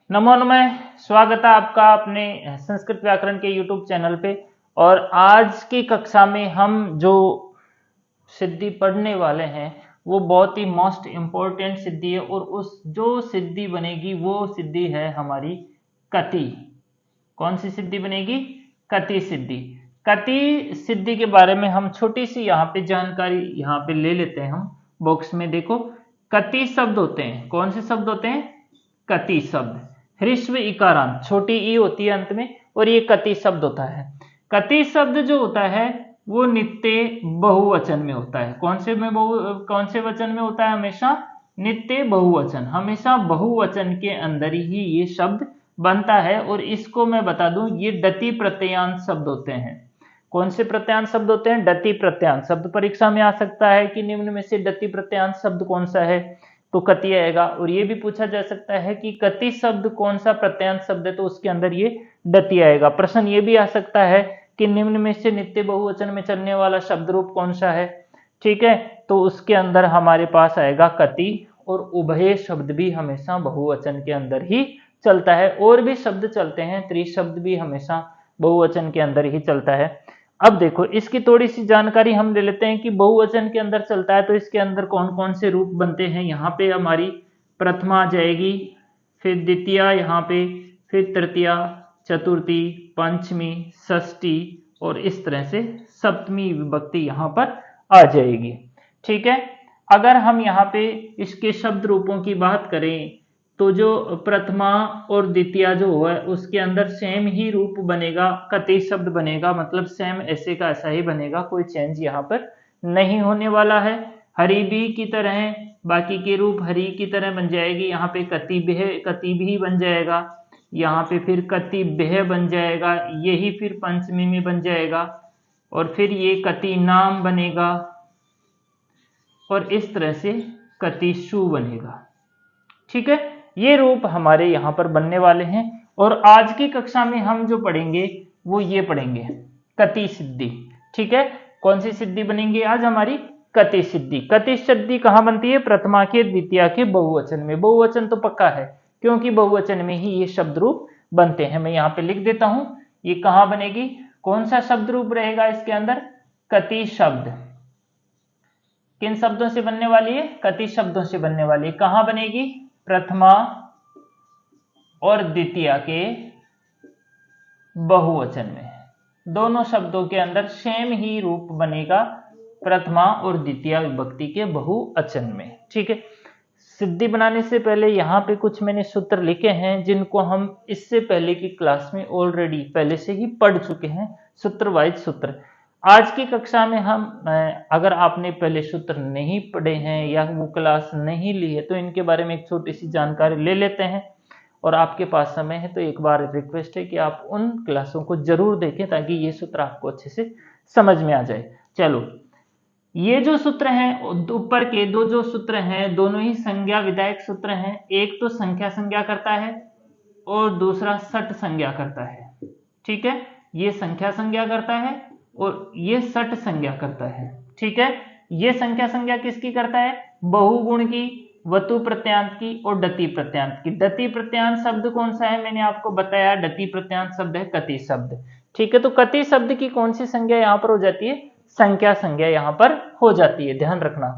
नमो नमः। स्वागत है आपका अपने संस्कृत व्याकरण के YouTube चैनल पे। और आज की कक्षा में हम जो सिद्धि पढ़ने वाले हैं वो बहुत ही मोस्ट इम्पोर्टेंट सिद्धि है, और उस जो सिद्धि बनेगी वो सिद्धि है हमारी कति। कौन सी सिद्धि बनेगी? कति सिद्धि। कति सिद्धि के बारे में हम छोटी सी यहाँ पे जानकारी यहाँ पे ले लेते हैं। हम बॉक्स में देखो, कति शब्द होते हैं। कौन से शब्द होते हैं? कति शब्द। ह्रस्व इकारांत, छोटी ई होती है अंत में, और ये कति शब्द होता है। कति शब्द जो होता है वो नित्य बहुवचन में होता है। कौन से वचन में होता है? हमेशा नित्य बहुवचन, हमेशा बहुवचन के अंदर ही ये शब्द बनता है। और इसको मैं बता दूं, ये डति प्रत्ययांत शब्द होते हैं। कौन से प्रत्ययांत शब्द होते हैं? डति प्रत्ययांत शब्द। परीक्षा में आ सकता है कि निम्न में से डति प्रत्ययांत शब्द कौन सा है, तो कति आएगा। और ये भी पूछा जा सकता है कि कति शब्द कौन सा प्रत्ययांत शब्द है, तो उसके अंदर ये डति आएगा। प्रश्न ये भी आ सकता है कि निम्न में से नित्य बहुवचन में चलने वाला शब्द रूप कौन सा है। ठीक है, तो उसके अंदर हमारे पास आएगा कति। और उभय शब्द भी हमेशा बहुवचन के अंदर ही चलता है। और भी शब्द चलते हैं, त्रिशब्द भी हमेशा बहुवचन के अंदर ही चलता है। अब देखो, इसकी थोड़ी सी जानकारी हम ले लेते हैं कि बहुवचन के अंदर चलता है तो इसके अंदर कौन कौन से रूप बनते हैं। यहाँ पे हमारी प्रथमा आ जाएगी, फिर द्वितीया यहाँ पे, फिर तृतीया, चतुर्थी, पंचमी, षष्ठी, और इस तरह से सप्तमी विभक्ति यहाँ पर आ जाएगी। ठीक है, अगर हम यहाँ पे इसके शब्द रूपों की बात करें तो जो प्रथमा और द्वितीया जो है उसके अंदर सेम ही रूप बनेगा, कति शब्द बनेगा, मतलब सेम ऐसे का ऐसा ही बनेगा, कोई चेंज यहाँ पर नहीं होने वाला है। हरि भी की तरह बाकी के रूप हरि की तरह बन जाएगी। यहाँ पे कति भी बन जाएगा, यहाँ पे फिर कति बेह बन जाएगा, यही फिर पंचमी में बन जाएगा, और फिर ये कति नाम बनेगा, और इस तरह से कतिशु बनेगा। ठीक है, ये रूप हमारे यहाँ पर बनने वाले हैं। और आज की कक्षा में हम जो पढ़ेंगे वो ये पढ़ेंगे, कति सिद्धि। ठीक है, कौन सी सिद्धि बनेंगी आज हमारी? कति सिद्धि। कति सिद्धि कहाँ बनती है? प्रथमा के, द्वितीया के, बहुवचन में। बहुवचन तो पक्का है क्योंकि बहुवचन में ही ये शब्द रूप बनते हैं। मैं यहाँ पे लिख देता हूं, ये कहाँ बनेगी, कौन सा शब्द रूप रहेगा इसके अंदर? कति शब्द। किन शब्दों से बनने वाली है? कति शब्दों से बनने वाली है। कहाँ बनेगी? प्रथमा और द्वितीया के बहुवचन में। दोनों शब्दों के अंदर सेम ही रूप बनेगा, प्रथमा और द्वितीया विभक्ति के बहुवचन में। ठीक है, सिद्धि बनाने से पहले यहाँ पे कुछ मैंने सूत्र लिखे हैं जिनको हम इससे पहले की क्लास में ऑलरेडी पहले से ही पढ़ चुके हैं, सूत्र वाइज सूत्र। आज की कक्षा में हम, अगर आपने पहले सूत्र नहीं पढ़े हैं या वो क्लास नहीं ली है, तो इनके बारे में एक छोटी सी जानकारी ले लेते हैं। और आपके पास समय है तो एक बार रिक्वेस्ट है कि आप उन क्लासों को जरूर देखें ताकि ये सूत्र आपको अच्छे से समझ में आ जाए। चलो, ये जो सूत्र हैं, ऊपर के दो जो सूत्र हैं, दोनों ही संज्ञा विधायक सूत्र हैं। एक तो संज्ञा करता है और दूसरा सट संज्ञा करता है। ठीक है, ये संज्ञा करता है और ये सट संज्ञा करता है। ठीक है, ये संज्ञा किसकी करता है? बहुगुण की, वतु प्रत्यांत की और डति प्रत्यांत की। डति प्रत्यांत शब्द कौन सा है? मैंने आपको बताया, डति प्रत्यांत शब्द है कति शब्द। ठीक है, तो कति शब्द की कौन सी संज्ञा यहाँ पर हो जाती है? संज्ञा यहाँ पर हो जाती है, ध्यान रखना।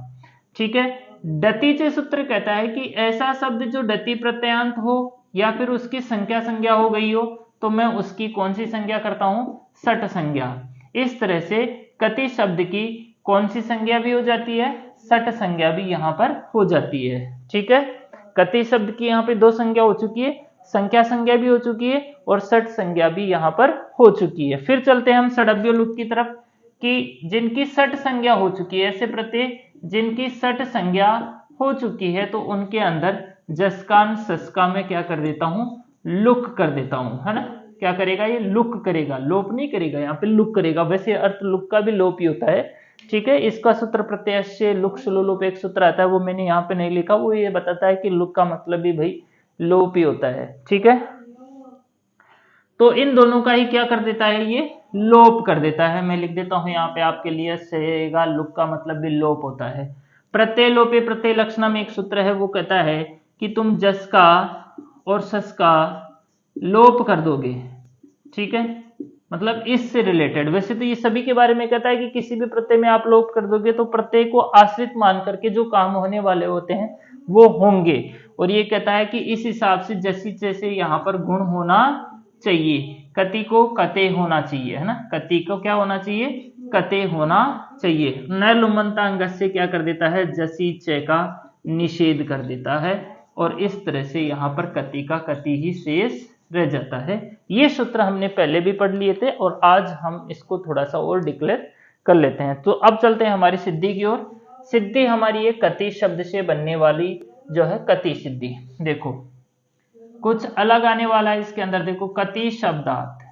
ठीक है, डतिचे सूत्र कहता है कि ऐसा शब्द जो डति प्रत्यांत हो या फिर उसकी संज्ञा हो गई हो, तो मैं उसकी कौन सी संज्ञा करता हूं? सट संज्ञा। इस तरह से कति शब्द की कौन सी संज्ञा भी हो जाती है? सट संज्ञा भी यहाँ पर हो जाती है। ठीक है, कति शब्द की यहाँ पे दो संज्ञा हो चुकी है, संज्ञा भी हो चुकी है और सट संज्ञा भी यहाँ पर हो चुकी है। फिर चलते हैं हम षडव्य लुक की तरफ, कि जिनकी सट संज्ञा हो चुकी है, ऐसे प्रत्यय जिनकी सट संज्ञा हो चुकी है, तो उनके अंदर जस्कान सस्का में क्या कर देता हूं? लुक कर देता हूं, है ना। क्या करेगा? ये लुक करेगा, लोप नहीं करेगा, यहाँ पे लुक करेगा। वैसे अर्थ लुक का भी लोप ही होता है। ठीक है, इसका सूत्र प्रत्यय से लुक लोप एक सूत्र आता है, वो मैंने यहाँ पे नहीं लिखा, वो ये बताता है कि लुक का मतलब भी भाई लोप ही होता है। ठीक है, तो इन दोनों का ही क्या कर देता है? ये लोप कर देता है। मैं लिख देता हूं यहाँ पे आपके लिए, सेगा लुक का मतलब भी लोप होता है। प्रत्यय लोपे प्रत्यय लक्षणा में एक सूत्र है, वो कहता है कि तुम जस का और सस का लोप कर दोगे, ठीक है, मतलब इससे रिलेटेड। वैसे तो ये सभी के बारे में कहता है कि किसी भी प्रत्यय में आप लोप कर दोगे तो प्रत्यय को आश्रित मान करके जो काम होने वाले होते हैं वो होंगे। और ये कहता है कि इस हिसाब से जैसे जैसे यहाँ पर गुण होना चाहिए, कति को कते होना चाहिए, है ना, कति को क्या होना चाहिए, कते होना चाहिए। न लुमंतांग से क्या कर देता है, जसी च का निषेध कर देता है, और इस तरह से यहाँ पर कति का कति ही शेष रह जाता है। ये सूत्र हमने पहले भी पढ़ लिए थे और आज हम इसको थोड़ा सा और डिक्लेयर कर लेते हैं। तो अब चलते हैं हमारी सिद्धि की ओर। सिद्धि हमारी एक कति शब्द से बनने वाली जो है कति सिद्धि। देखो कुछ अलग आने वाला है इसके अंदर, देखो कति शब्दार्थ,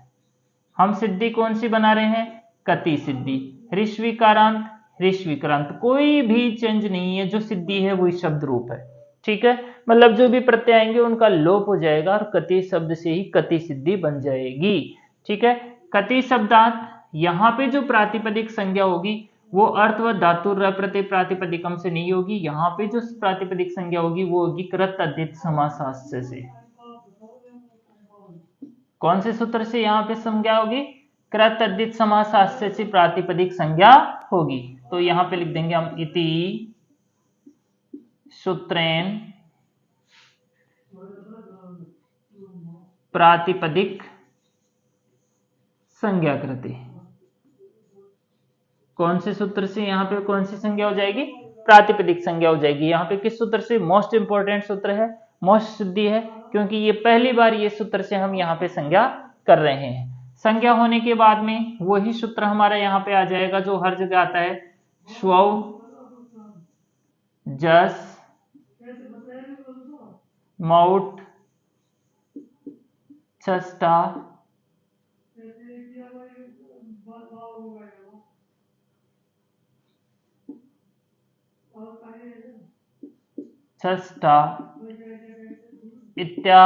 हम सिद्धि कौन सी बना रहे हैं, कति सिद्धि। ऋस्वीकारांत ऋस्वीकारांत, कोई भी चेंज नहीं है, जो सिद्धि है वही शब्द रूप है, ठीक है, मतलब जो भी प्रत्यय आएंगे उनका लोप हो जाएगा और कति शब्द से ही कति सिद्धि बन जाएगी, ठीक है। कति शब्दार्थ, यहाँ पे जो प्रातिपदिक संज्ञा होगी वो अर्थ व धातु र प्रत्यय प्रातिपदिकम से नहीं होगी, यहाँ पे जो प्रातिपदिक संज्ञा होगी वो होगी कृत अद्धित समासास्य से। कौन से सूत्र से यहाँ पे संज्ञा होगी, कृत अद्धित समासास्य से प्रातिपदिक संज्ञा होगी। तो यहाँ पे लिख देंगे हम इति सूत्रेण प्रातिपदिक संज्ञा कृते। कौन से सूत्र से यहाँ पे कौन सी संज्ञा हो जाएगी, प्रातिपदिक संज्ञा हो जाएगी। यहाँ पे किस सूत्र से, मोस्ट इंपॉर्टेंट सूत्र है, मोस्ट सिद्धि है, क्योंकि ये पहली बार ये सूत्र से हम यहाँ पे संज्ञा कर रहे हैं। संज्ञा होने के बाद में वही सूत्र हमारा यहाँ पे आ जाएगा जो हर जगह आता है, स्वौ जस माउट छष्टा छष्टा इत्यादिना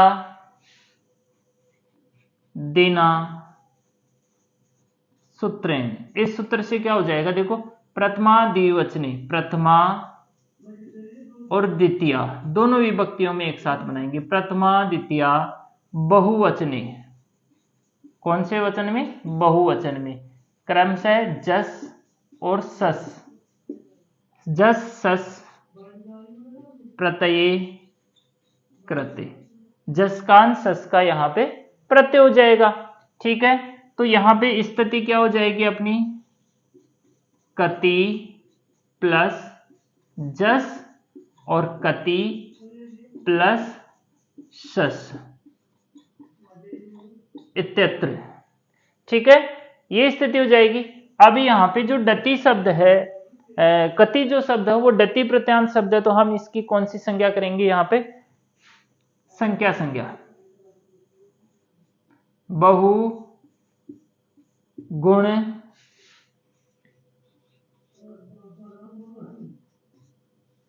सूत्रेण। इस सूत्र से क्या हो जाएगा, देखो प्रथमा द्विवचने, प्रथमा और द्वितीया दोनों विभक्तियों में एक साथ बनाएंगे, प्रथमा द्वितीया बहुवचने। कौन से वचन में, बहुवचन में, क्रमशः जस और सस, जस सस प्रत्यय कृते, जसकान सस का यहाँ पे प्रत्यय हो जाएगा, ठीक है। तो यहाँ पे स्थिति क्या हो जाएगी अपनी, कति प्लस जस और कति प्लस सस इत्यत्र, ठीक है, ये स्थिति हो जाएगी। अब यहाँ पे जो डति शब्द है, कति जो शब्द है वो डति प्रत्यांत शब्द है, तो हम इसकी कौन सी संज्ञा करेंगे, यहाँ पे संख्या संज्ञा, बहु गुण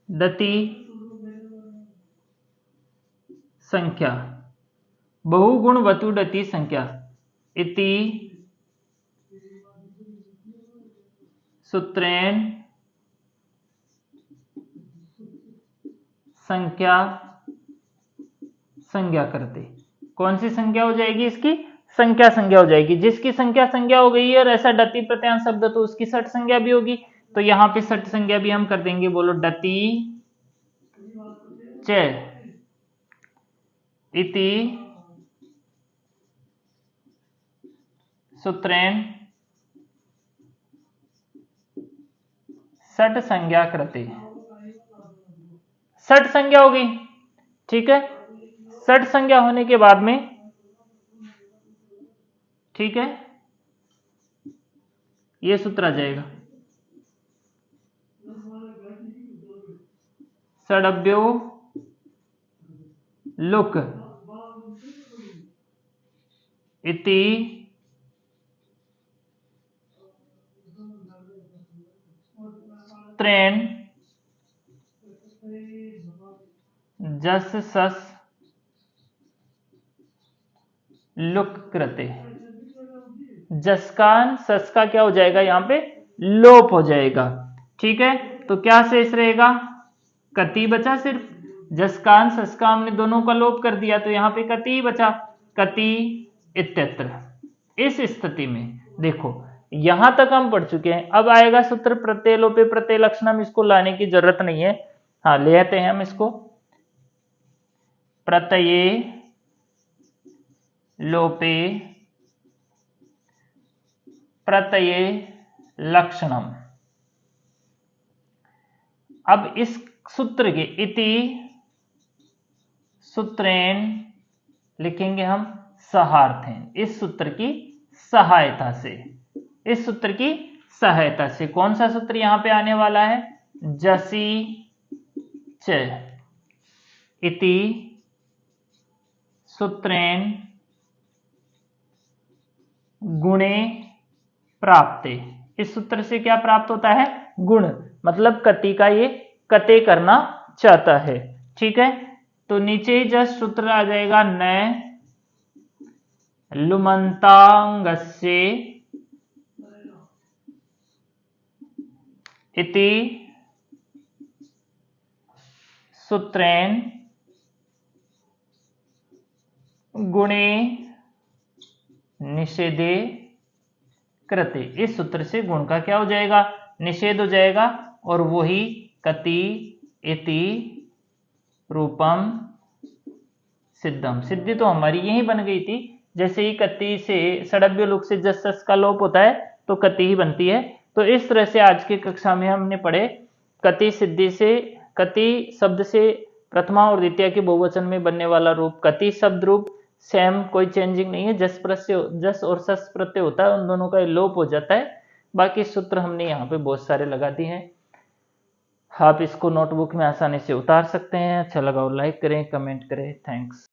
डति संख्या, बहुगुण वतु डति संख्या इति सूत्रेण संख्या संज्ञा करते। कौन सी संख्या हो जाएगी इसकी, संख्या संज्ञा हो जाएगी। जिसकी संख्या संज्ञा हो गई है और ऐसा डति प्रत्यांत शब्द तो उसकी सठ संज्ञा भी होगी, तो यहाँ पे सठ संज्ञा भी हम कर देंगे, बोलो डति च इति सूत्रेण सठ संज्ञा कृते। सठ संज्ञा हो गई, ठीक है, सठ संज्ञा होने के बाद में, ठीक है, ये सूत्र आ जाएगा, सडभ्यो लुक इति त्रेण जस सस लुक कृते। जसकान सस का क्या हो जाएगा, यहाँ पे लोप हो जाएगा, ठीक है। तो क्या शेष रहेगा, कति बचा सिर्फ, जस्कान सस्का हमने दोनों का लोप कर दिया तो यहाँ पे कति बचा, कति इत्यत्र। इस स्थिति में देखो यहां तक हम पढ़ चुके हैं। अब आएगा सूत्र प्रत्यय लोपे प्रत्यय लक्षणम, इसको लाने की जरूरत नहीं है। हाँ ले आते हैं हम इसको। प्रत्यय लोपे प्रत्यय लक्षणम। अब इस सूत्र के इति सूत्रेण लिखेंगे हम सहार्थेन। इस सूत्र की सहायता से, इस सूत्र की सहायता से कौन सा सूत्र यहां पे आने वाला है, जसी च इति सूत्रेण गुणे प्राप्ते। इस सूत्र से क्या प्राप्त होता है, गुण, मतलब कति का ये कते करना चाहता है। ठीक है, तो नीचे जस्ट सूत्र आ जाएगा न लुमंतांगस्य इति सूत्रेण गुणे निषेधे कृते। इस सूत्र से गुण का क्या हो जाएगा, निषेध हो जाएगा, और वही कति इति रूपम सिद्धम। सिद्धि तो हमारी यही बन गई थी, जैसे ही कति से षडव्य लोक से जस सस का लोप होता है तो कति ही बनती है। तो इस तरह से आज की कक्षा में हमने पढ़े कति सिद्धि से, कति शब्द से प्रथमा और द्वितीय के बहुवचन में बनने वाला रूप कति शब्द रूप, सेम, कोई चेंजिंग नहीं है। जस और सस प्रत्यय होता है, उन दोनों का लोप हो जाता है। बाकी सूत्र हमने यहाँ पे बहुत सारे लगा दिए हैं। आप इसको नोटबुक में आसानी से उतार सकते हैं। अच्छा लगा हो लाइक करें, कमेंट करें। थैंक्स।